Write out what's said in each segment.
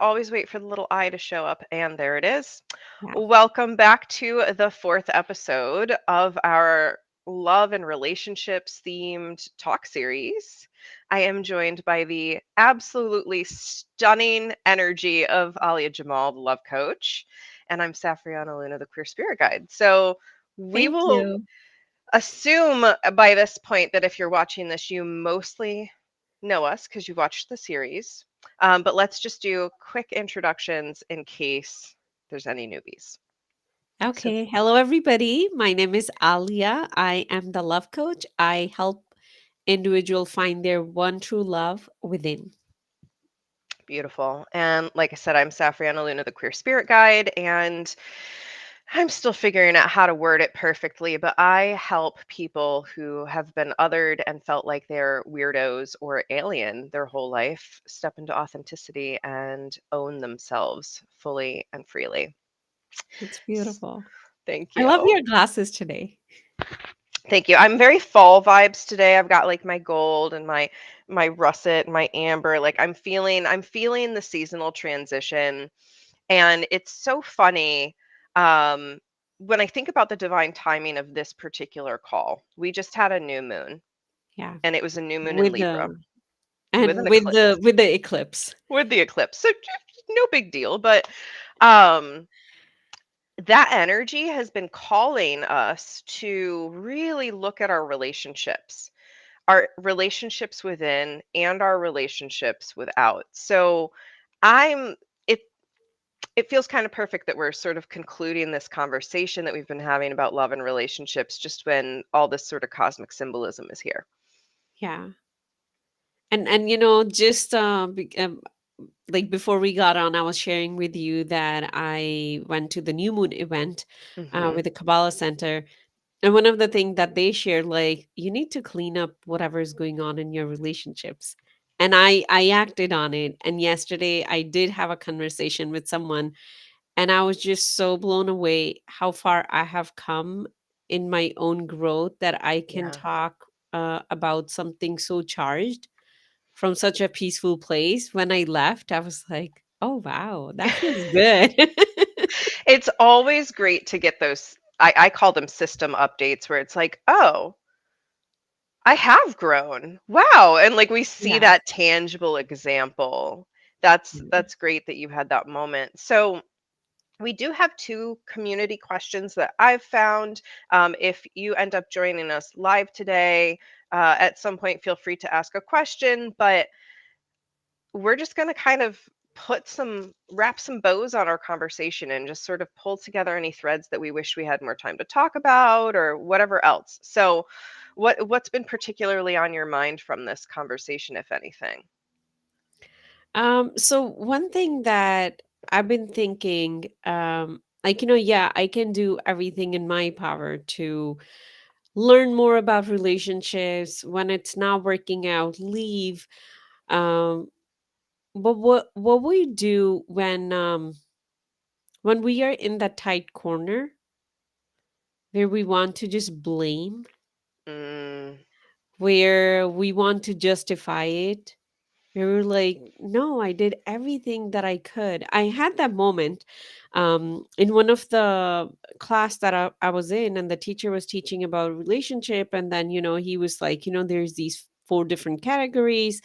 Always wait for the little I to show up, and there it is. Yeah. Welcome back to the fourth episode of our love and relationships themed talk series. I am joined by the absolutely stunning energy of Alia Jamal, the love coach, and I'm Safrianna Lughna, the queer spirit guide. So we Thank will you. assume by this point that if you're watching this, you mostly know us because you watched the series. But let's just do quick introductions in case there's any newbies. So, Okay. Hello, everybody. My name is Alia. I am the love coach. I help individual find their one true love within. beautiful. And like I said, I'm Safrianna Luna, the queer spirit guide, and I'm still figuring out how to word it perfectly, but I help people who have been othered and felt like they're weirdos or alien their whole life step into authenticity and own themselves fully and freely. It's S- beautiful. Thank I love you. your glasses today. Thank you. I'm very fall vibes today. I've got like my gold and my russet and my amber. Like I'm feeling the seasonal transition. And it's so funny um, when I think about the divine timing of this particular call. We just had a new moon, Yeah. and it was a new moon in With Libra the with and an eclipse. with the eclipse. With the eclipse. So just no big deal. But um, that energy has been calling us to really look at our relationships within and our relationships without. So I'm it it feels kind of perfect that we're sort of concluding this conversation that we've been having about love and relationships just when all this sort of cosmic symbolism is here. Yeah. And just like before we got on, I was sharing with you that I went to the new moon event Hmm. with the Kabbalah Center. And one of the things that they shared, like, you need to clean up whatever is going on in your relationships. And I acted on it. And yesterday I did have a conversation with someone, and I was just so blown away how far I have come in my own growth that I can Yeah. talk about something so charged from such a peaceful place. When I left, I was like, oh wow, that feels good. It's always great to get those. I call them system updates where it's like, oh, I have grown. Wow. And like we see Yes. that tangible example. That's great that you had that moment. So we do have two community questions that I've found. If you end up joining us live today, at some point, feel free to ask a question. But we're just going to kind of wrap some bows on our conversation and just sort of pull together any threads that we wish we had more time to talk about or whatever else. So, what's been particularly on your mind from this conversation, if anything? So one thing that I've been thinking, like, yeah, I can do everything in my power to learn more about relationships. When it's not working out, leave. Um, but what we do when we are in that tight corner where we want to just blame, Mm, where we want to justify it, we were like, no, I did everything that I could. I had that moment in one of the class that I was in, and the teacher was teaching about relationship. And then, he was like, there's these four different categories.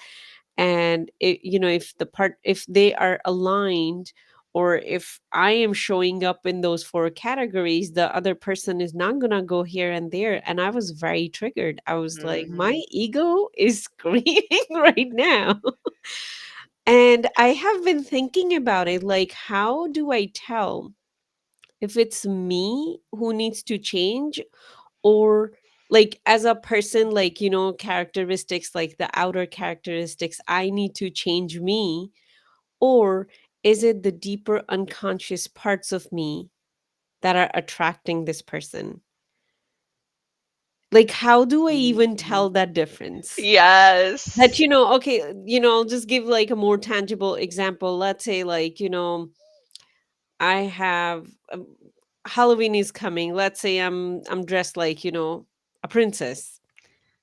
And if they are aligned, or if I am showing up in those four categories, the other person is not gonna go here and there. And I was very triggered. I was like, my mhm. ego is screaming right now. And I have been thinking about it, like, how do I tell if it's me who needs to change, or like as a person, like, characteristics, like the outer characteristics, I need to change me, or is it the deeper unconscious parts of me that are attracting this person? Like, how do I even Mhm. tell that difference? That, Yes. okay, I'll just give like a more tangible example. Let's say, like, I have Halloween is coming. Let's say I'm dressed like, a princess.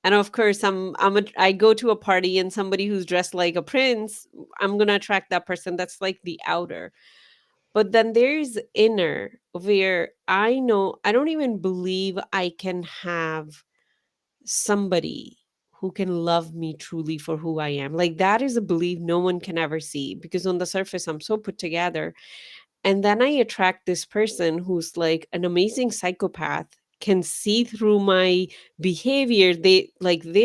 And of course, I go to a party and somebody who's dressed like a prince, I'm gonna attract that person. That's like the outer. But then there's inner, where I know I don't even believe I can have somebody who can love me truly for who I am. Like that is a belief no one can ever see, because on the surface I'm so put together, and then I attract this person who's like an amazing psychopath, can see through my behavior. They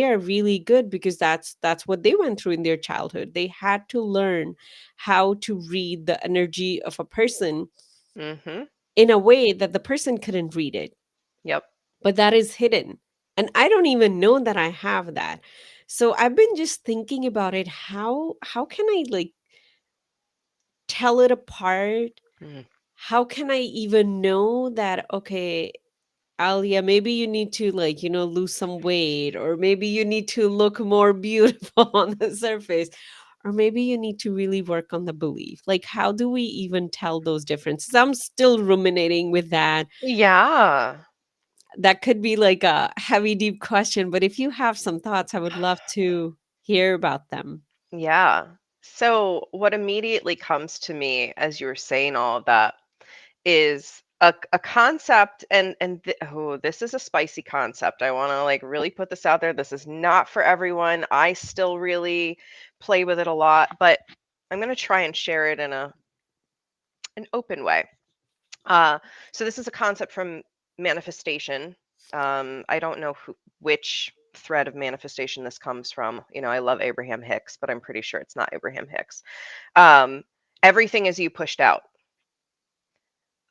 are really good because that's what they went through in their childhood. They had to learn how to read the energy of a person Mm-hmm. in a way that the person couldn't read it, Yep. but that is hidden. And I don't even know that I have that. So I've been just thinking about it. How can I like tell it apart? Mm. How can I even know that, okay, Alia, maybe you need to, like, lose some weight, or maybe you need to look more beautiful on the surface, or maybe you need to really work on the belief. Like, how do we even tell those differences? I'm still ruminating with that. Yeah. That could be like a heavy, deep question, but if you have some thoughts, I would love to hear about them. Yeah. So, what immediately comes to me as you were saying all of that is a concept, oh, this is a spicy concept. I want to like really put this out there. This is not for everyone. I still really play with it a lot, but I'm going to try and share it in an open way. Uh, so this is a concept from manifestation. I don't know which thread of manifestation this comes from. I love Abraham Hicks, but I'm pretty sure it's not Abraham Hicks. Um, Everything is you pushed out.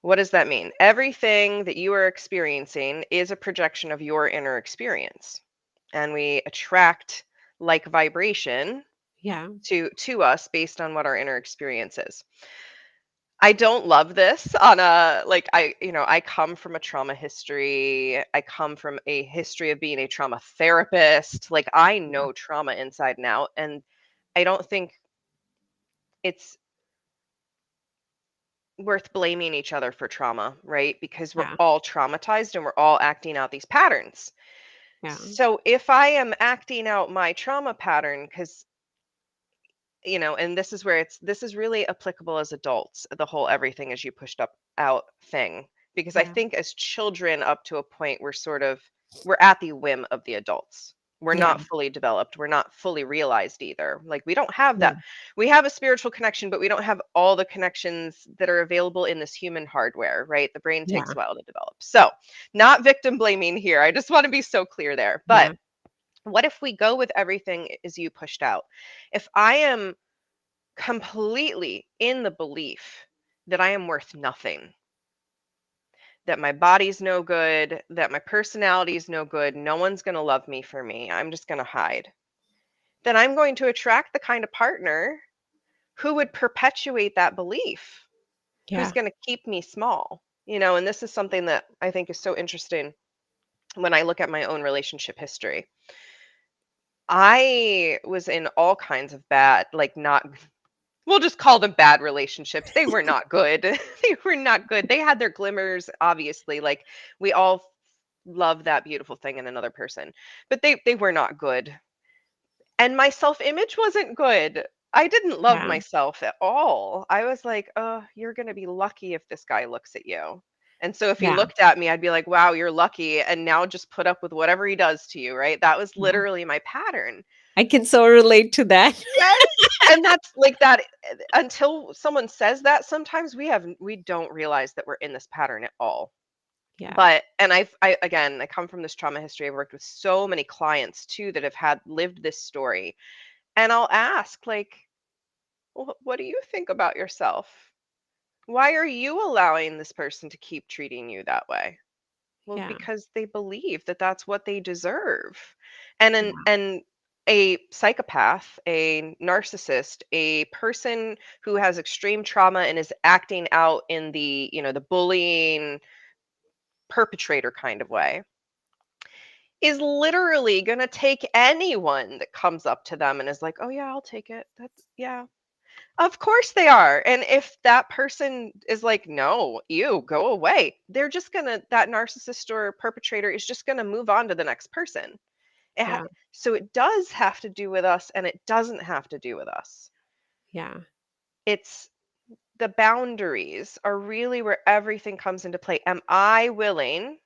What does that mean? Everything that you are experiencing is a projection of your inner experience. And we attract like vibration Yeah. to us based on what our inner experience is. I don't love this on a like I come from a trauma history. I come from a history of being a trauma therapist. Like I Yeah. know trauma inside and out, and I don't think it's worth blaming each other for trauma, right? Because we're Yeah. all traumatized and we're all acting out these patterns. Yeah. So if I am acting out my trauma pattern, because and this is really applicable as adults, the whole everything is you pushed up out thing. Because I Yeah. think as children, up to a point, we're at the whim of the adults. We're Yeah. not fully developed. We're not fully realized either. Like we don't have Yeah. that. We have a spiritual connection, but we don't have all the connections that are available in this human hardware, right? The brain takes Yeah. a while to develop. So, not victim blaming here. I just want to be so clear there. But Yeah. what if we go with everything is you pushed out? If I am completely in the belief that I am worth nothing, that my body's no good, that my personality is no good, no one's going to love me for me, I'm just going to hide, then I'm going to attract the kind of partner who would perpetuate that belief, who's Yeah. going to keep me small. And this is something that I think is so interesting when I look at my own relationship history. I was in all kinds of bad, like not we'll just call them bad relationships. They were not good. They were not good. They had their glimmers, obviously. Like we all love that beautiful thing in another person, but they were not good. And my self-image wasn't good. I didn't love Yeah. myself at all. I was like, "Oh, you're going to be lucky if this guy looks at you." And so if he Yeah. looked at me, I'd be like, "Wow, you're lucky." And now just put up with whatever he does to you, right? That was Yeah. literally my pattern. I can so relate to that. Yes, and that's like that until someone says that, sometimes we don't realize that we're in this pattern at all. Yeah. But and I come from this trauma history. I've worked with so many clients too that have had lived this story. And I'll ask like, well, what do you think about yourself? Why are you allowing this person to keep treating you that way? Well, Yeah. because they believe that that's what they deserve. And an Yeah. and a psychopath, a narcissist, a person who has extreme trauma and is acting out in the bullying perpetrator kind of way is literally going to take anyone that comes up to them and is like, "Oh yeah, I'll take it." That's yeah. Of course they are. And if that person is like, "No, you go away." They're just going to that narcissist or perpetrator is just going to move on to the next person. Yeah. So it does have to do with us and it doesn't have to do with us. Yeah. It's the boundaries are really where everything comes into play. Am I willing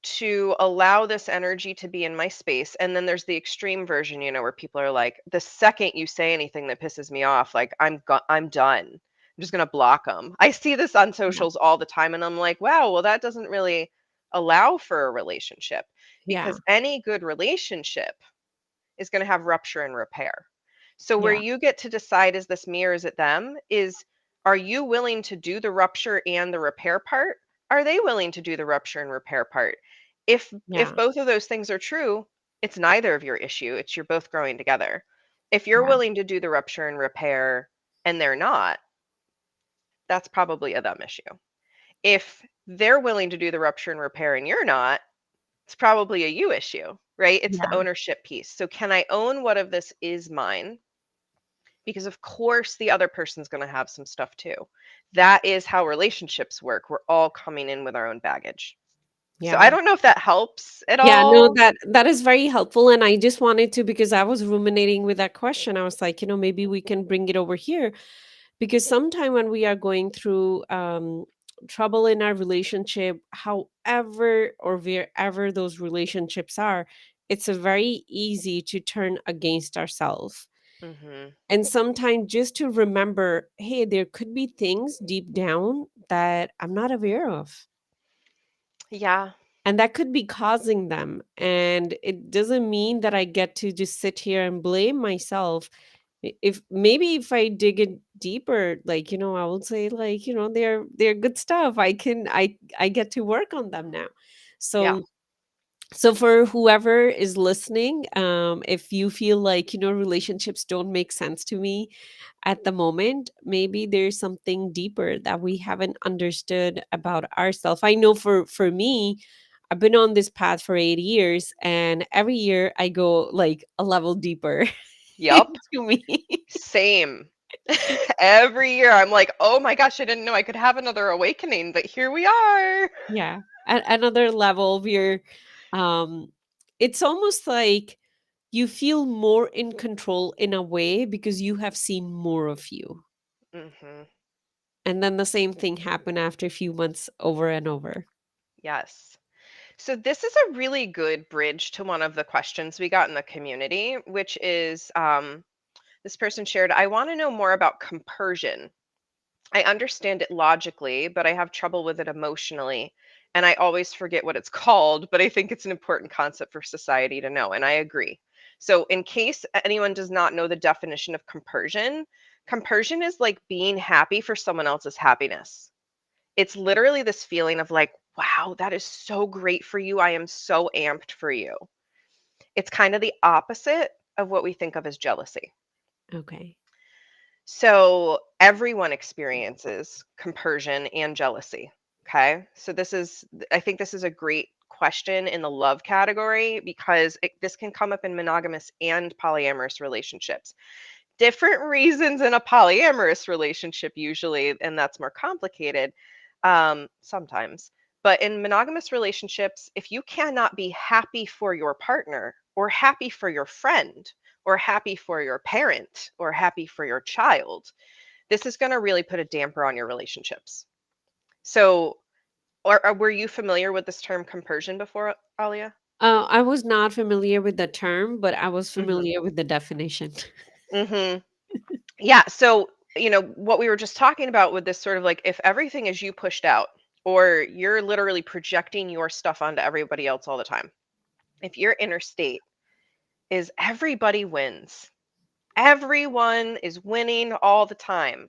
to allow this energy to be in my space? And then there's the extreme version, where people are like, the second you say anything that pisses me off, like I'm done. I'm just going to block them. I see this on Yeah. socials all the time and I'm like, wow, well that doesn't really allow for a relationship, Yeah. because any good relationship is going to have rupture and repair. So where Yeah. you get to decide, is this me or is it them, is, are you willing to do the rupture and the repair part? Are they willing to do the rupture and repair part? If Yeah. both of those things are true, it's neither of your issue. It's you're both growing together. If you're Yeah. willing to do the rupture and repair and they're not, that's probably a them issue. If they're willing to do the rupture and repair and you're not, it's probably a you issue, right? It's the Yeah. ownership piece. So can I own what of this is mine? Because of course the other person's going to have some stuff too. That is how relationships work. We're all coming in with our own baggage. So I Yeah. don't know if that helps at Yeah, no, all. that is very helpful, and I just wanted to, because I was ruminating with that question. I was like, maybe we can bring it over here, because sometime when we are going through trouble in our relationship, however or wherever those relationships are, it's a very easy to turn against ourselves. Mhm. And sometimes just to remember, hey, there could be things deep down that I'm not aware of, Yeah. and that could be causing them. And it doesn't mean that I get to just sit here and blame myself. If maybe if I dig it deeper, like, I would say, like, they're good stuff. I get to work on them now. Yeah. So for whoever is listening, if you feel like, relationships don't make sense to me at the moment, maybe there's something deeper that we haven't understood about ourselves. I know for me, I've been on this path for 8 years, and every year I go like a level deeper Yep. into me. Same. Every year I'm like, "Oh my gosh, I didn't know I could have another awakening, but here we are." Yeah. Another level where um it's almost like you feel more in control in a way because you have seen more of you. Mhm. And then the same thing happened after a few months over and over. Yes. So this is a really good bridge to one of the questions we got in the community, which is, this person shared, I want to know more about compersion. I understand it logically, but I have trouble with it emotionally. And I always forget what it's called, but I think it's an important concept for society to know. And I agree. So, in case anyone does not know the definition of compersion, compersion is like being happy for someone else's happiness. It's literally this feeling of like, wow, that is so great for you. I am so amped for you. It's kind of the opposite of what we think of as jealousy. Okay. So everyone experiences compersion and jealousy. Okay. So I think this is a great question in the love category, because this can come up in monogamous and polyamorous relationships. Different reasons in a polyamorous relationship, usually, and that's more complicated sometimes. But in monogamous relationships, if you cannot be happy for your partner or happy for your friend or happy for your parent or happy for your child, this is going to really put a damper on your relationships. So, were you familiar with this term compersion before, Alia? I was not familiar with the term, but I was Hmm. familiar with the definition. Hmm. Yeah. So, what we were just talking about with this sort of like, if everything is you pushed out, or you're literally projecting your stuff onto everybody else all the time, if your inner state is everybody wins, everyone is winning all the time,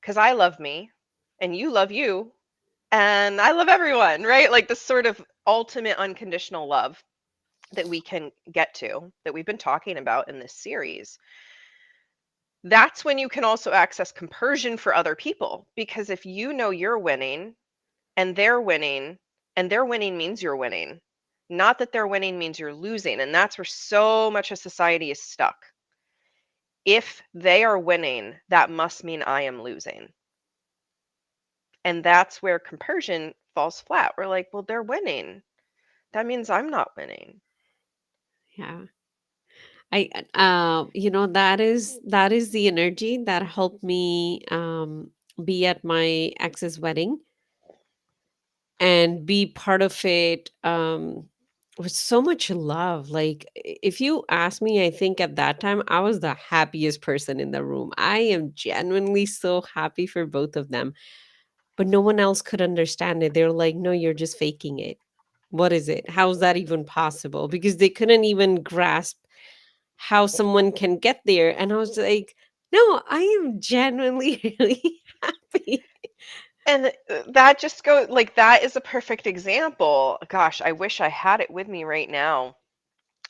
because I love me and you love you and I love everyone, right? Like this sort of ultimate unconditional love that we can get to, that we've been talking about in this series. That's when you can also access compersion for other people, because if you know you're winning and they're winning, and their winning means you're winning, not that their winning means you're losing. And that's where so much of society is stuck. If they are winning, that must mean I am losing. And that's where compersion falls flat. We're like, well, they're winning. that means I'm not winning. Yeah. That is the energy that helped me be at my ex's wedding and be part of it with so much love. Like, if you ask me, I think at that time I was the happiest person in the room. I am genuinely so happy for both of them, but no one else could understand it. They're like, no, you're just faking it. What is it? How's that even possible? Because they couldn't even grasp how someone can get there. And I was like, no, I am genuinely really happy. And that just goes like that is a perfect example. Gosh, I wish I had it with me right now.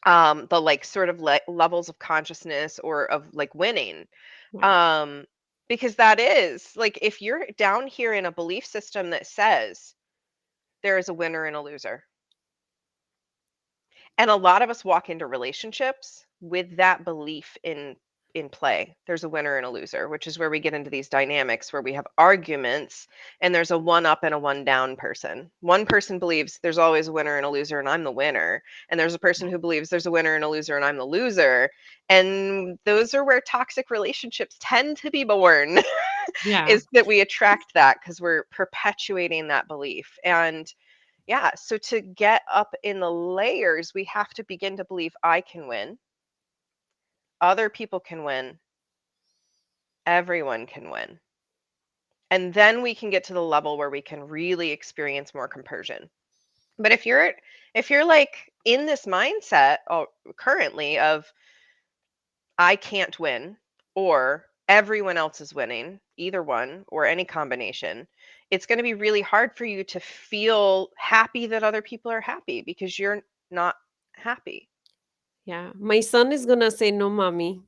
The like sort of levels of consciousness or of like winning. Yeah. Um, because that is like if you're down here in a belief system that says there is a winner and a loser. And a lot of us walk into relationships with that belief in play. There's a winner and a loser, which is where we get into these dynamics where we have arguments and there's a one up and a one down person. One person believes there's always a winner and a loser and I'm the winner, and there's a person who believes there's a winner and a loser and I'm the loser. And those are where toxic relationships tend to be born. Yeah. Is that we attract that because we're perpetuating that belief. And yeah, so to get up in the layers, we have to begin to believe I can win, other people can win, everyone can win. And then we can get to the level where we can really experience more compersion. But if you're like in this mindset currently of I can't win or everyone else is winning, either one or any combination, it's going to be really hard for you to feel happy that other people are happy because you're not happy. Yeah. My son is going to say, no, mommy.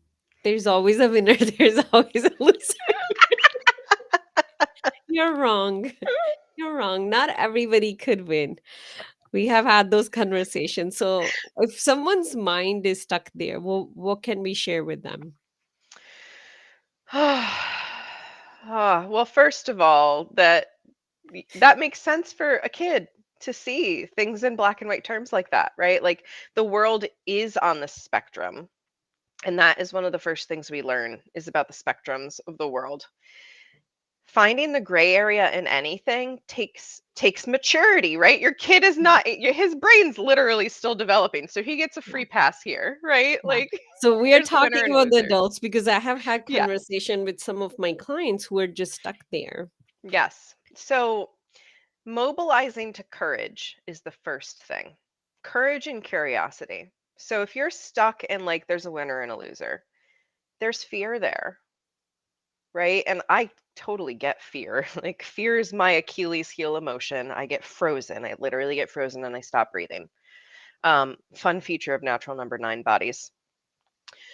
There's always a winner. There's always a loser. You're wrong. You're wrong. Not everybody could win. We have had those conversations. So if someone's mind is stuck there, well, what can we share with them? Well, first of all, that makes sense for a kid to see things in black and white terms like that, right? Like the world is on the spectrum, and that is one of the first things we learn is about the spectrums of the world. Finding the gray area in anything takes maturity, right? Your kid is Yeah. not his brain's literally still developing, so he gets a Yeah. free pass here, right? Yeah. Like So we are there's a winner talking and a about the loser. adults because I have had Yeah. conversation with some of my clients who are just stuck there. Yes. So mobilizing to courage is the first thing. Courage and curiosity. So if you're stuck in like there's a winner and a loser, there's fear there, right? And I totally get fear. Like fear is my Achilles heel emotion. I get frozen. I literally get frozen and I stop breathing. Fun feature of natural number 9 bodies.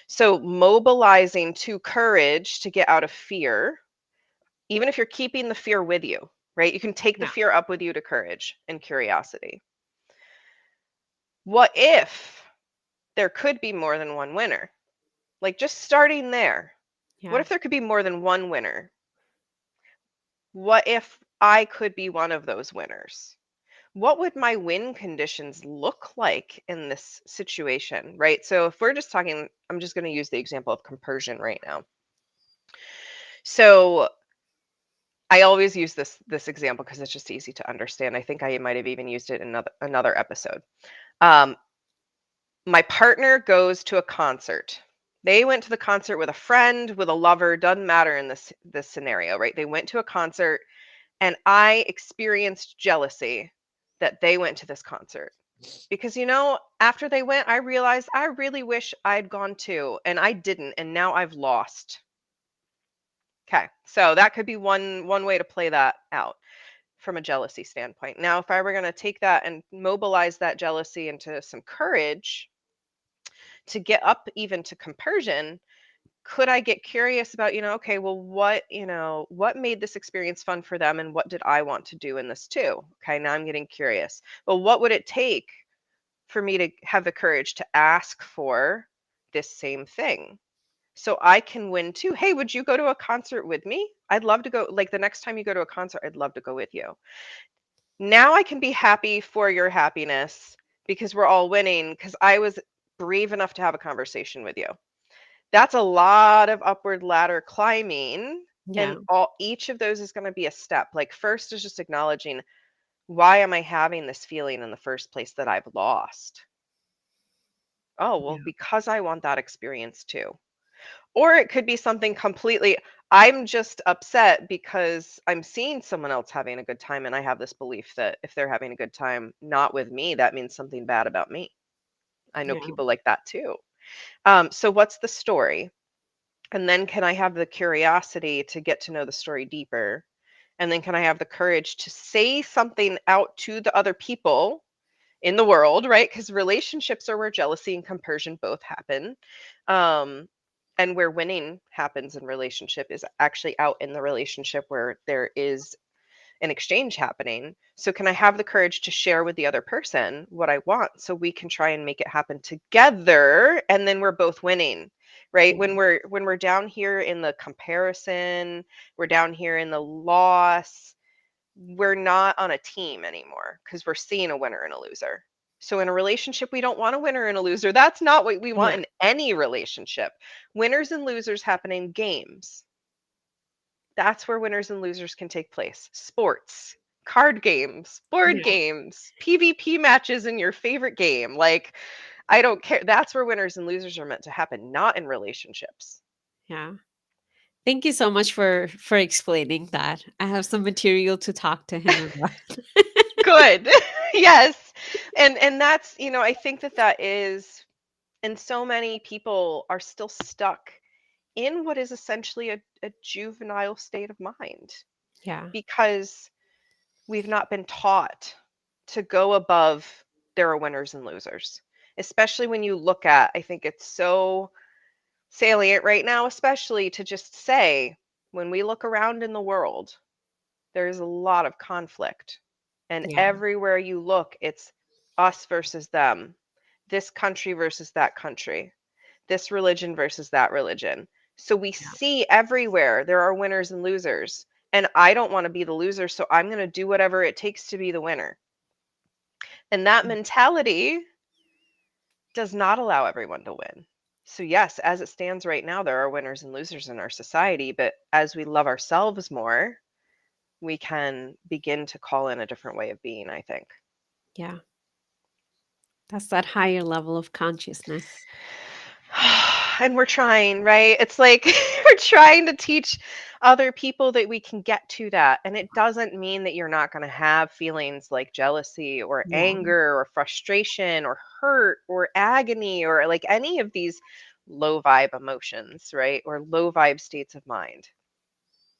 So mobilizing to courage to get out of fear, even if you're keeping the fear with you, right? You can take the Yeah. fear up with you to courage and curiosity. What if there could be more than one winner? Like just starting there. What Yeah. if there could be more than one winner? What if I could be one of those winners? What would my win conditions look like in this situation, right? So if we're just talking, I'm just going to use the example of compersion right now. So I always use this example because it's just easy to understand. I think I might have even used it in another episode. Um, my partner goes to a concert. They went to the concert with a friend, with a lover, doesn't matter in this scenario, right? They went to a concert and I experienced jealousy that they went to this concert. Because after they went, I realized I really wish I'd gone too, and I didn't, and now I've lost. Okay. So that could be one way to play that out from a jealousy standpoint. Now, if I were going to take that and mobilize that jealousy into some courage to get up even to compersion, could I get curious about, okay, well, what made this experience fun for them and what did I want to do in this too? Okay, now I'm getting curious. Well, what would it take for me to have the courage to ask for this same thing? So I can win too. Hey, would you go to a concert with me? I'd love to go. Like the next time you go to a concert, I'd love to go with you. Now I can be happy for your happiness because we're all winning because I was brave enough to have a conversation with you. That's a lot of upward ladder climbing, and Yeah. all each of those is going to be a step. Like first is just acknowledging, why am I having this feeling in the first place that I've lost? Oh, well, Yeah. because I want that experience too. Or it could be something completely, I'm just upset because I'm seeing someone else having a good time, and I have this belief that if they're having a good time not with me, that means something bad about me. I know Yeah. people like that too. So what's the story? And then can I have the curiosity to get to know the story deeper? And then can I have the courage to say something out to the other people in the world, right? Because relationships are where jealousy and compersion both happen. Um, and where winning happens in relationship is actually out in the relationship where there is an exchange happening. So can I have the courage to share with the other person what I want so we can try and make it happen together, and then we're both winning. Right? Yeah. When we're down here in the comparison, we're down here in the loss, we're not on a team anymore because we're seeing a winner and a loser. So in a relationship, we don't want a winner and a loser. That's not what we want Yeah. in any relationship. Winners and losers happen in games. That's where winners and losers can take place. Sports, card games, board Yeah. games, PvP matches in your favorite game. Like, I don't care. That's where winners and losers are meant to happen, not in relationships. Yeah. Thank you so much for explaining that. I have some material to talk to him about. Good. Yes. And that's, I think that that is, and so many people are still stuck in what is essentially a juvenile state of mind Yeah. because we've not been taught to go above, there are winners and losers. Especially when you look at, I think it's so salient right now, especially to just say, when we look around in the world, there's a lot of conflict. And Yeah. everywhere you look, it's us versus them, this country versus that country, this religion versus that religion. So we Yeah. see everywhere there are winners and losers. And I don't want to be the loser, so I'm going to do whatever it takes to be the winner. And that mentality does not allow everyone to win. So, yes, as it stands right now, there are winners and losers in our society. But as we love ourselves more, we can begin to call in a different way of being, I think. Yeah. That's that higher level of consciousness. And we're trying, right? It's like we're trying to teach other people that we can get to that. And it doesn't mean that you're not going to have feelings like jealousy or Yeah. anger or frustration or hurt or agony or like any of these low vibe emotions, right? Or low vibe states of mind.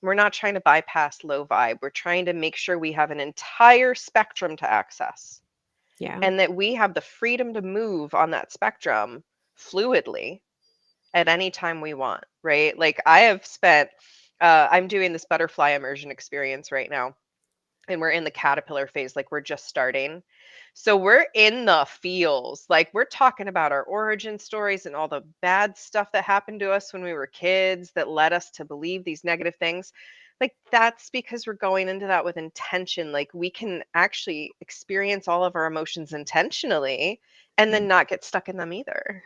We're not trying to bypass low vibe. We're trying to make sure we have an entire spectrum to access Yeah. and that we have the freedom to move on that spectrum fluidly at any time we want, right? Like I have spent, I'm doing this butterfly immersion experience right now, and we're in the caterpillar phase, like we're just starting. So we're in the feels, like we're talking about our origin stories and all the bad stuff that happened to us when we were kids that led us to believe these negative things. Like that's because we're going into that with intention. Like we can actually experience all of our emotions intentionally and Yeah. then not get stuck in them either.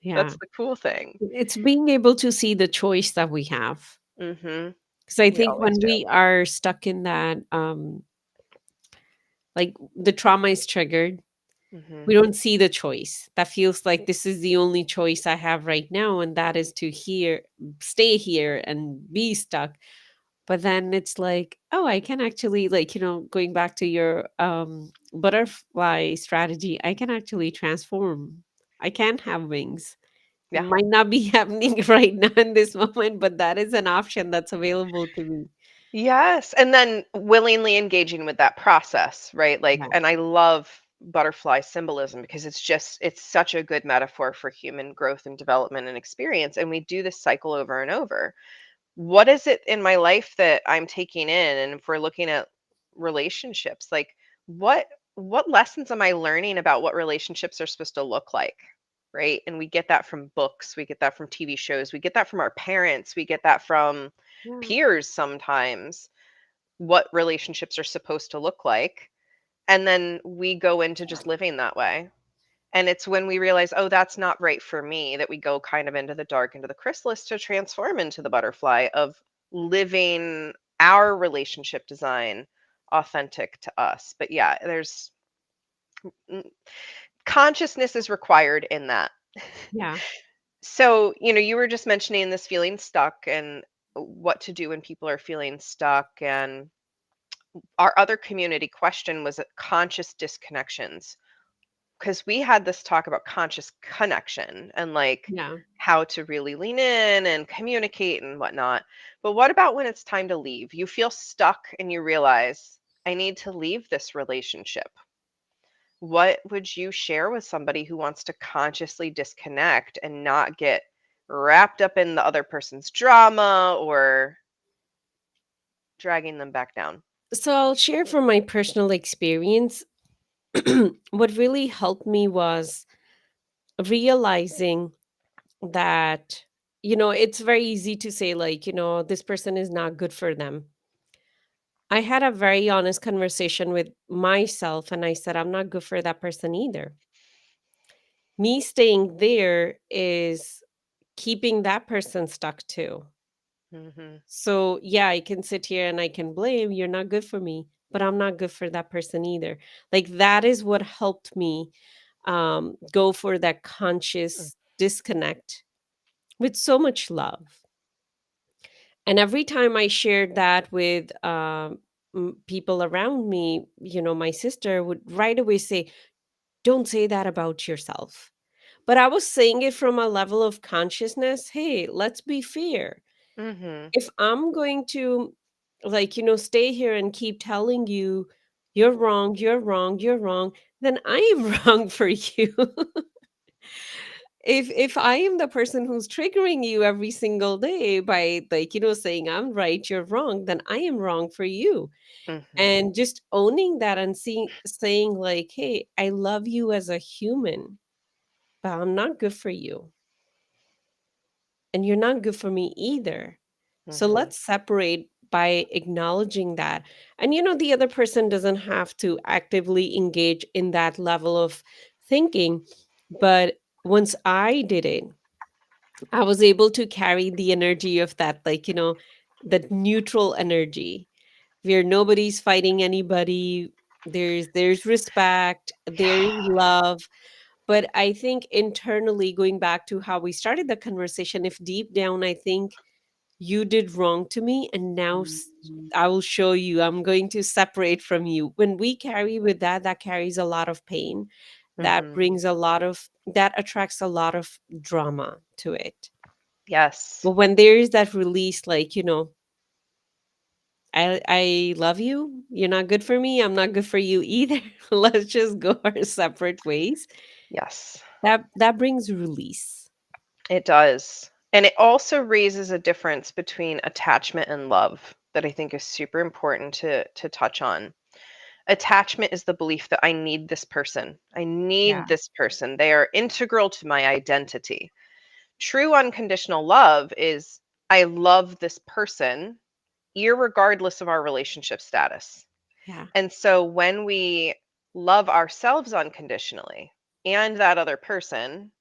Yeah. That's the cool thing. It's being able to see the choice that we have. Mhm. Because I We think always when do. we are stuck in that, like the trauma is triggered, we Mhm. don't see the choice. That feels like this is the only choice I have right now, and that is to stay here and be stuck. But then it's like, oh, I can actually, like, going back to your butterfly strategy, I can actually transform. I can have wings. It Yeah. might not be happening right now in this moment, but that is an option that's available to me. Yes, and then willingly engaging with that process, right? Like, Yeah. and I love butterfly symbolism because it's such a good metaphor for human growth and development and experience, and we do this cycle over and over. What is it in my life that I'm taking in? And if we're looking at relationships, like what what lessons am I learning about what relationships are supposed to look like? Right? And we get that from books, we get that from TV shows, we get that from our parents, we get that from Yeah. peers sometimes, what relationships are supposed to look like. And then we go into just living that way. And it's when we realize, oh, that's not right for me, that we go kind of into the dark, into the chrysalis to transform into the butterfly of living our relationship design authentic to us. But yeah, there's consciousness is required in that. Yeah. So, you were just mentioning this feeling stuck and what to do when people are feeling stuck. And our other community question was conscious disconnections, because we had this talk about conscious connection and like Yeah. how to really lean in and communicate and whatnot. But what about when it's time to leave? You feel stuck and you realize, I need to leave this relationship. What would you share with somebody who wants to consciously disconnect and not get wrapped up in the other person's drama or dragging them back down? So I'll share from my personal experience. What really helped me was realizing that, it's very easy to say, like, this person is not good for them. I had a very honest conversation with myself and I said, I'm not good for that person either. Me staying there is keeping that person stuck too. Hmm. So, yeah, I can sit here and I can blame, you're not good for me, but I'm not good for that person either. Like, that is what helped me go for that conscious disconnect with so much love. And every time I shared that with people around me, my sister would right away say, don't say that about yourself. But I was saying it from a level of consciousness. Hey, let's be fair. Hmm. If I'm going to, like, stay here and keep telling you, you're wrong, you're wrong, you're wrong, then I am wrong for you. If I am the person who's triggering you every single day by, like, saying I'm right, you're wrong, then I am wrong for you. Hmm. And just owning that and saying, like, hey, I love you as a human, but I'm not good for you, and you're not good for me either. So Hmm. let's separate by acknowledging that. And the other person doesn't have to actively engage in that level of thinking, but once I did it, I was able to carry the energy of that, like, that neutral energy where nobody's fighting anybody. There's respect, there's love. But I think internally, going back to how we started the conversation, if deep down I think you did wrong to me, and now I will show you, I'm going to separate from you. When we carry with that, that carries a lot of pain. That Hmm. brings a lot of, that attracts a lot of drama to it. Yes. But when there is that release, like, I love you. You're not good for me. I'm not good for you either. Let's just go our separate ways. Yes. That brings release. It does. And it also raises a difference between attachment and love that I think is super important to touch on. Attachment is the belief that I need this person. I need Yeah. this person. They are integral to my identity. True unconditional love is I love this person irregardless of our relationship status. Yeah. And so when we love ourselves unconditionally and that other person,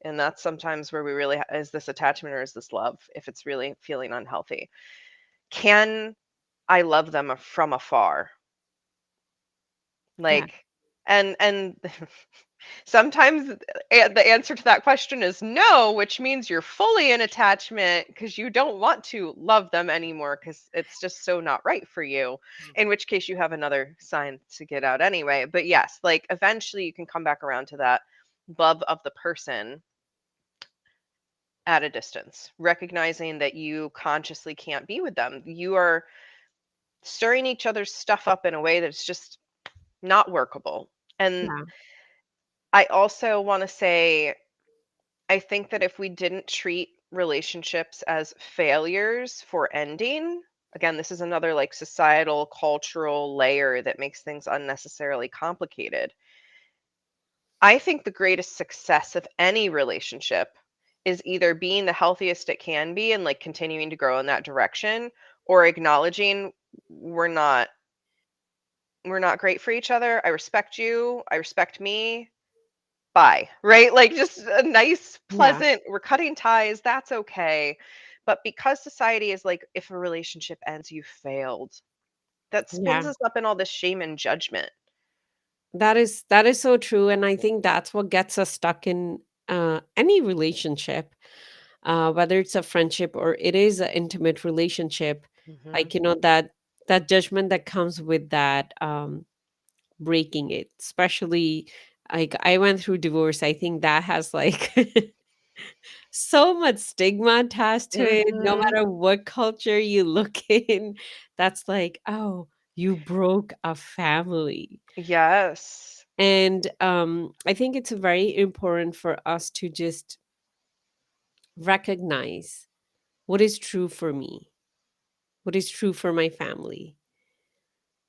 and that's sometimes where we really is this attachment or is this love if it's really feeling unhealthy? Can I love them from afar? Yeah. Like, and sometimes the answer to that question is no, which means you're fully in attachment because you don't want to love them anymore because it's just so not right for you. In which case, you have another sign to get out anyway. But yes, like eventually you can come back around to that love of the person at a distance, recognizing that you consciously can't be with them. You are stirring each other's stuff up in a way that's just not workable. And Yeah. I also want to say, I think that if we didn't treat relationships as failures for ending, again, this is another like societal, cultural layer that makes things unnecessarily complicated. I think the greatest success of any relationship is either being the healthiest it can be and like continuing to grow in that direction, or acknowledging we're not we're not great for each other. I respect you, I respect me, bye, right? Like just a nice, Yeah. pleasant, we're cutting ties, that's okay. But because society is like, if a relationship ends, you failed, that spins Yeah. us up in all this shame and judgment. That is so true, and I think that's what gets us stuck in any relationship, whether it's a friendship or it is an intimate relationship. Hmm. Like, that judgment that comes with that, breaking it, especially, like, I went through divorce. I think that has, like, so much stigma attached to it. No Hmm. matter what culture you look in, that's like, oh, you broke a family. Yes. And I think it's very important for us to just recognize what is true for me, what is true for my family,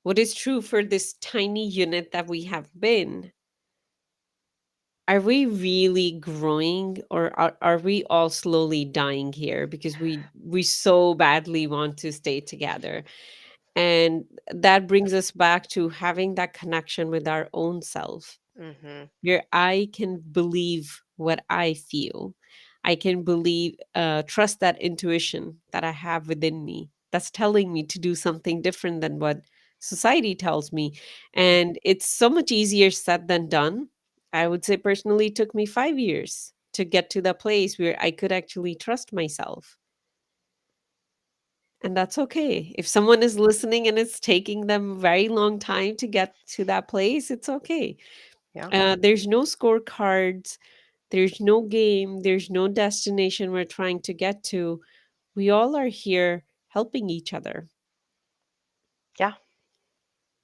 what is true for this tiny unit that we have been. Are we really growing, or are we all slowly dying here because we so badly want to stay together? And that brings us back to having that connection with our own self, Hmm. where I can believe what I feel. I can trust that intuition that I have within me that's telling me to do something different than what society tells me. And it's so much easier said than done. I would say personally, it took me 5 years to get to the place where I could actually trust myself. And that's okay. If someone is listening and it's taking them a very long time to get to that place, it's okay. Yeah. There's no scorecards, there's no game, there's no destination we're trying to get to. We all are here helping each other. Yeah.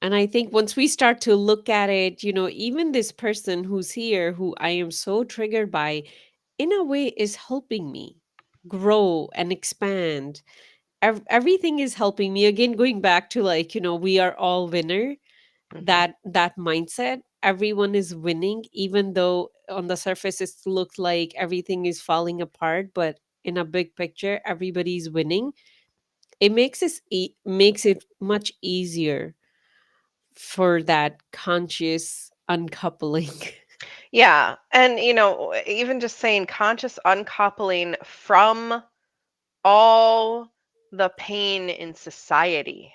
And I think once we start to look at it, even this person who's here, who I am so triggered by, in a way is helping me grow and expand. Everything is helping me. Again, going back to, like, we are all winner. Hmm. That mindset, everyone is winning, even though on the surface it looks like everything is falling apart, but in a big picture everybody's winning. It makes it much easier for that conscious uncoupling. Yeah. And, even just saying conscious uncoupling from all the pain in society,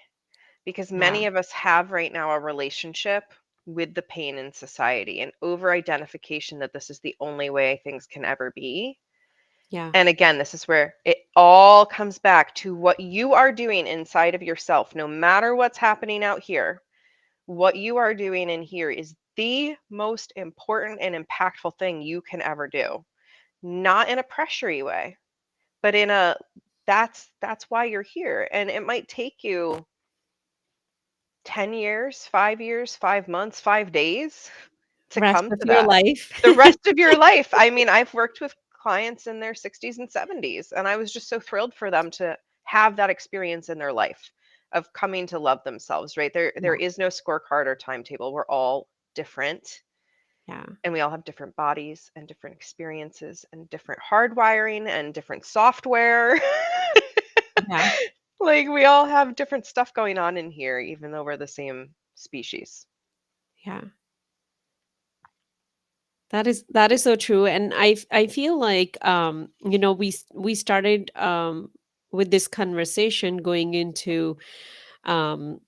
because Yeah, many of us have right now a relationship with the pain in society and over identification that this is the only way things can ever be. yeah, And again, this is where it all comes back to what you are doing inside of yourself, no matter what's happening out here. What you are doing in here is the most important and impactful thing you can ever do. Not in a pressury way, but in a, that's why you're here. And it might take you 10 years, 5 years, 5 months, 5 days to rest come of to your that. life. The rest of your life. I mean, I've worked with clients in their 60s and 70s, and I was just so thrilled for them to have that experience in their life of coming to love themselves, right? There Yeah, is no scorecard or timetable. We're all different, yeah, and we all have different bodies and different experiences and different hardwiring and different software. yeah, Like we all have different stuff going on in here, even though we're the same species. yeah. That is so true, and I feel like, we started with this conversation going into um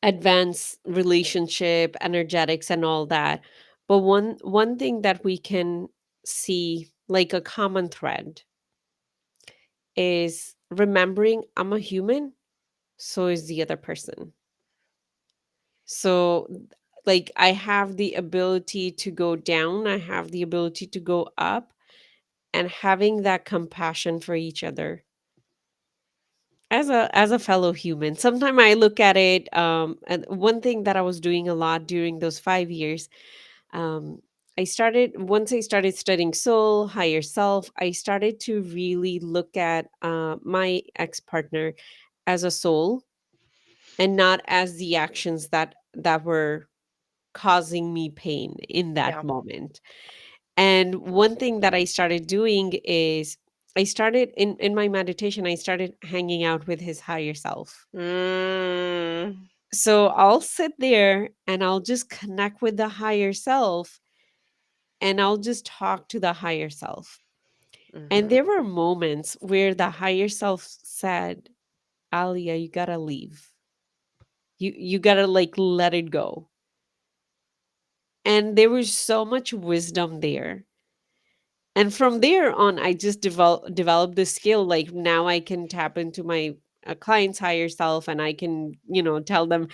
advanced relationship energetics and all that. But one thing that we can see, like a common thread, is remembering I'm a human, so is the other person. So, like, I have the ability to go down, I have the ability to go up, and having that compassion for each other as a fellow human. Sometimes I look at it, and one thing that I was doing a lot during those 5 years, um, once I started studying soul, higher self, I started to really look at my ex-partner as a soul, and not as the actions that were causing me pain in that Yeah. moment. And one thing that I started doing is, I started in my meditation, I started hanging out with his higher self. Mm. So I'll sit there and I'll just connect with the higher self, and I'll just talk to the higher self. And Mhm. there were moments where the higher self said, Alia, you gotta leave. You gotta like let it go. And there was so much wisdom there. And from there on, I just developed the skill. Like now I can tap into my client's higher self, and I can, tell them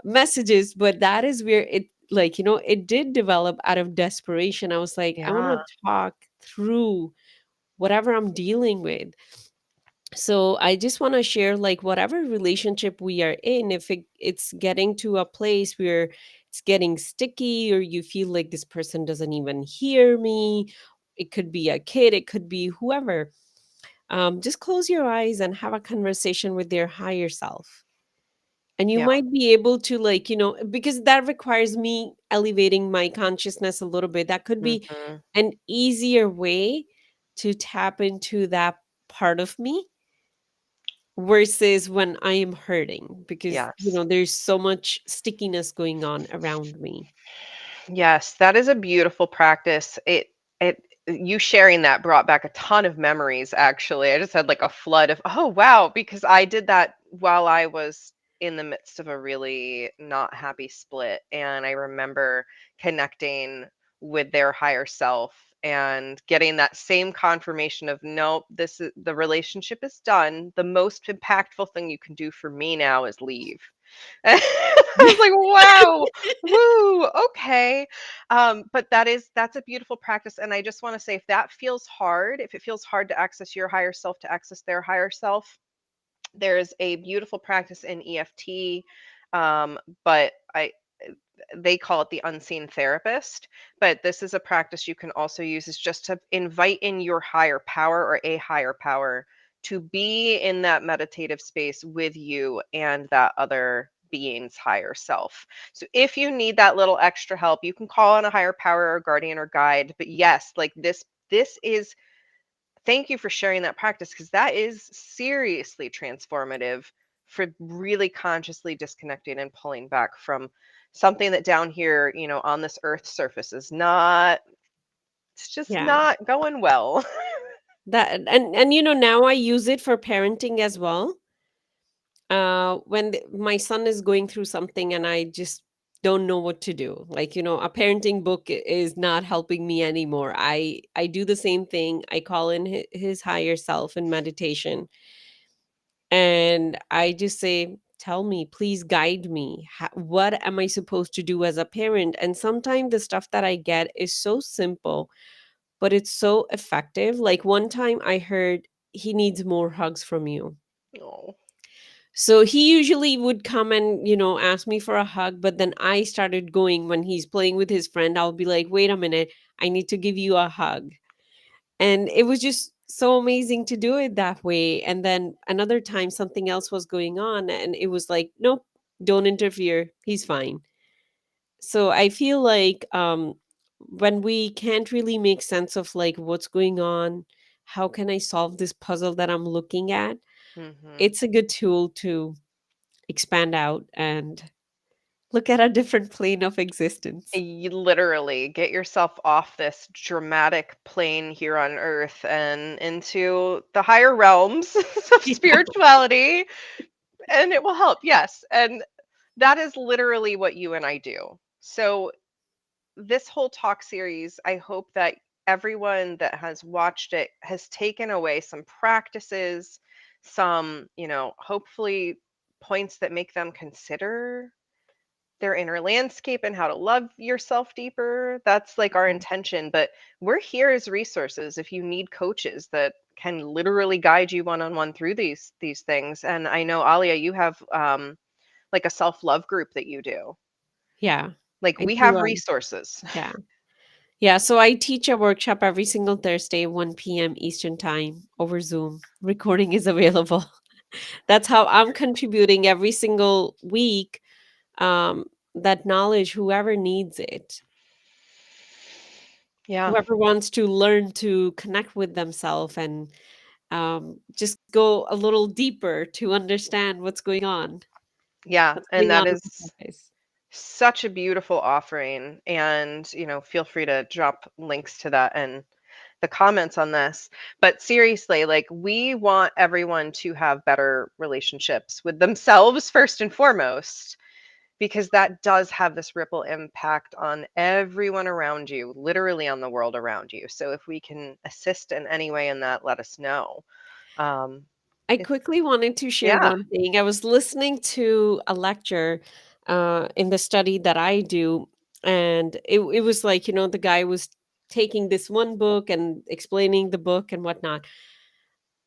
messages. But that is where it, like, it did develop out of desperation. I was like, I want Yeah. to talk through whatever I'm dealing with. So I just want to share, like, whatever relationship we are in, if it's getting to a place where it's getting sticky, or you feel like this person doesn't even hear me, it could be a kid, it could be whoever. Just close your eyes and have a conversation with their higher self, and you Yeah. might be able to, like, because that requires me elevating my consciousness a little bit. That could be Mhm. an easier way to tap into that part of me versus when I am hurting, because Yes. there's so much stickiness going on around me. Yes, that is a beautiful practice. It you sharing that brought back a ton of memories actually. I just had like a flood of, oh wow, because I did that while I was in the midst of a really not happy split, and I remember connecting with their higher self and getting that same confirmation of, nope, this is, the relationship is done. The most impactful thing you can do for me now is leave. I was like, wow, woo, okay. But that's a beautiful practice. And I just want to say, if that feels hard, if it feels hard to access your higher self, to access their higher self, there's a beautiful practice in EFT. But they call it the unseen therapist, but this is a practice you can also use, is just to invite in your higher power or a higher power to be in that meditative space with you and that other being's higher self. So if you need that little extra help, you can call on a higher power or guardian or guide. But yes, like this is, thank you for sharing that practice, because that is seriously transformative for really consciously disconnecting and pulling back from something that down here, on this earth surface is not, it's just Yeah. not going well. That, and now I use it for parenting as well. When my son is going through something and I just don't know what to do, like, a parenting book is not helping me anymore. I do the same thing. I call in his higher self in meditation, and I just say, tell me, please guide me. What am I supposed to do as a parent? And sometimes the stuff that I get is so simple, but it's so effective. Like one time I heard, he needs more hugs from you. Oh. So he usually would come and, ask me for a hug. But then I started going, when he's playing with his friend, I'll be like, wait a minute, I need to give you a hug. And it was just so amazing to do it that way. And then another time, something else was going on, and it was like, nope, don't interfere. He's fine. So I feel like, when we can't really make sense of like what's going on, how can I solve this puzzle that I'm looking at? Hmm. It's a good tool to expand out and look at a different plane of existence. You literally get yourself off this dramatic plane here on earth and into the higher realms of Yeah. spirituality, and it will help. Yes. And that is literally what you and I do. So this whole talk series, I hope that everyone that has watched it has taken away some practices, some, hopefully points that make them consider their inner landscape and how to love yourself deeper. That's like our intention. But we're here as resources if you need coaches that can literally guide you one on one through these things. And I know, Alia, you have like a self-love group that you do. Yeah. Like, I we do. have resources. Yeah. Yeah. So I teach a workshop every single Thursday, 1 p.m. Eastern time over Zoom. Recording is available. That's how I'm contributing every single week. Um, that knowledge, whoever needs it, Yeah. whoever wants to learn to connect with themselves, and just go a little deeper to understand what's going on, Yeah, what's and going that on on is the surface. Such a beautiful offering. And, feel free to drop links to that and the comments on this. But seriously, like, we want everyone to have better relationships with themselves first and foremost, because that does have this ripple impact on everyone around you, literally on the world around you. So if we can assist in any way in that, let us know. Um, I it's quickly wanted to share Yeah. one thing. I was listening to a lecture in the study that I do, and it was like, the guy was taking this one book and explaining the book and whatnot.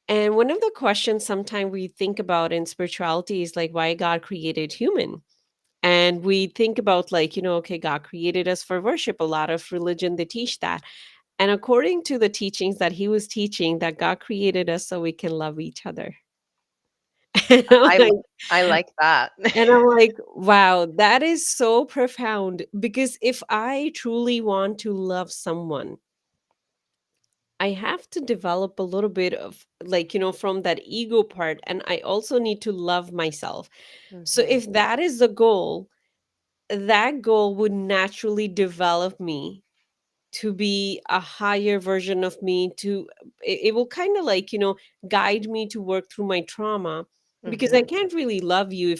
And one of the questions sometimes we think about in spirituality is like why God created human. And we think about like, okay, God created us for worship. A lot of religion, they teach that. And according to the teachings that he was teaching, that God created us so we can love each other. And I'm I like, l- I like that. wow, that is so profound. Because if I truly want to love someone, I have to develop a little bit of like, from that ego part. And I also need to love myself. So Mhm. if that is the goal, that goal would naturally develop me to be a higher version of me, to it will kind of like, guide me to work through my trauma, because I Mhm. can't really love you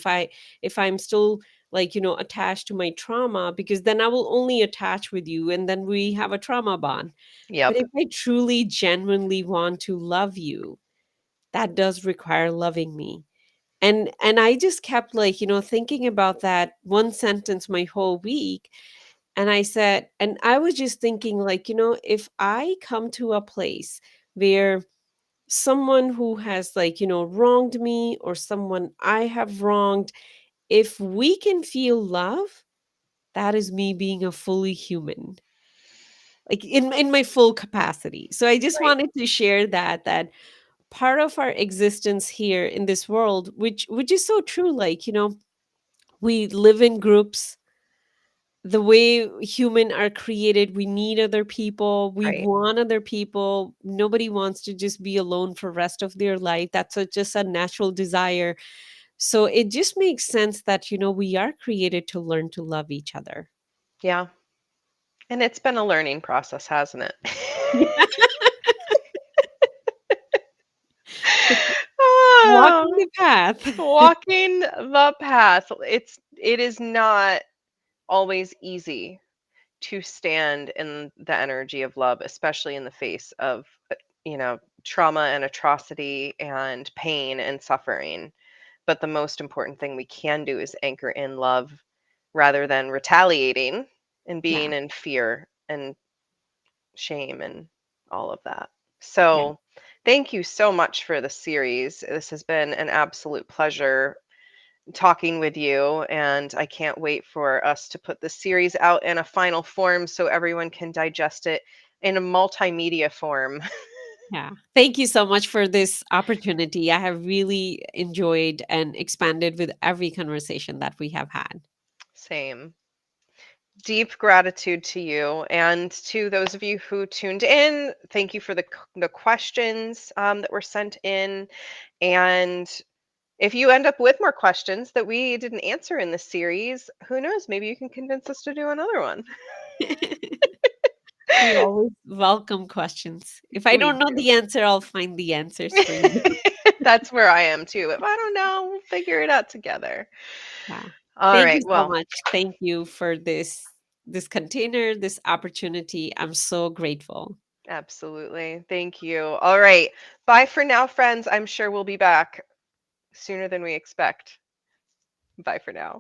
if I'm still like, attached to my trauma, because then I will only attach with you and then we have a trauma bond. But Yep. if I truly genuinely want to love you, that does require loving me. And I just kept like, thinking about that one sentence my whole week. And I said, and I was just thinking, like, if I come to a place where someone who has, like, wronged me, or someone I have wronged, if we can feel love, that is me being a fully human, like in my full capacity. So I just Right. wanted to share that part of our existence here in this world, which is so true, like, we live in groups. The way human are created, we need other people, we Right. want other people. Nobody wants to just be alone for rest of their life. That's just a natural desire. So it just makes sense that, we are created to learn to love each other. Yeah. And it's been a learning process, hasn't it? Walking Ah, the path. walking the path. It is not always easy to stand in the energy of love, especially in the face of, trauma and atrocity and pain and suffering. But the most important thing we can do is anchor in love rather than retaliating and Yeah, being in fear and shame and all of that. yeah, So, thank you so much for the series. This has been an absolute pleasure talking with you, and I can't wait for us to put the series out in a final form so everyone can digest it in a multimedia form. yeah. Thank you so much for this opportunity. I have really enjoyed and expanded with every conversation that we have had. Same. Deep gratitude to you, and to those of you who tuned in. Thank you for the questions that were sent in. And if you end up with more questions that we didn't answer in this series, who knows? Maybe you can convince us to do another one. We always welcome questions. If I We don't know do. the answer, I'll find the answers for you. That's where I am too. If I don't know, we'll figure it out together. Yeah. All Thank you right. so Well, much. Thank you for this container, this opportunity. I'm so grateful. absolutely. Thank you. All right. Bye for now, friends. I'm sure we'll be back sooner than we expect. Bye for now.